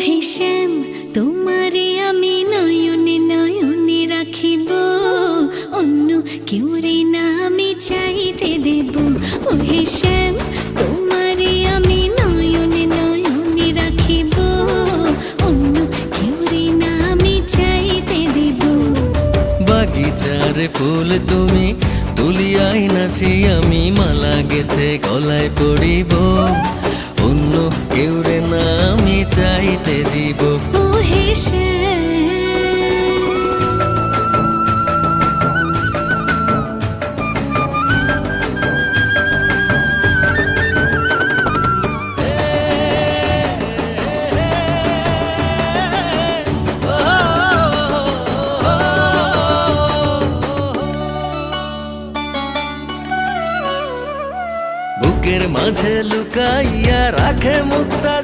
হে শ্যাম, তোমারে আমি নয়নে নয়নে রাখিব, অন্য কেউ রে না আমি চাইতে দেব। ও হে শ্যাম, তোমারে আমি নয়নে নয়নে রাখিব, অন্য কেউ রে না আমি চাইতে দেব। বাগিচার ফুল তুমি তুলিয়াই নাচি আমি মালা গেথে গলায় পড়িব, অন্য কেউ রে না আমি চাইতে দিব। ও হে শ্যাম, বুকের মাঝে লুকাইয়া রাখে মুক্তা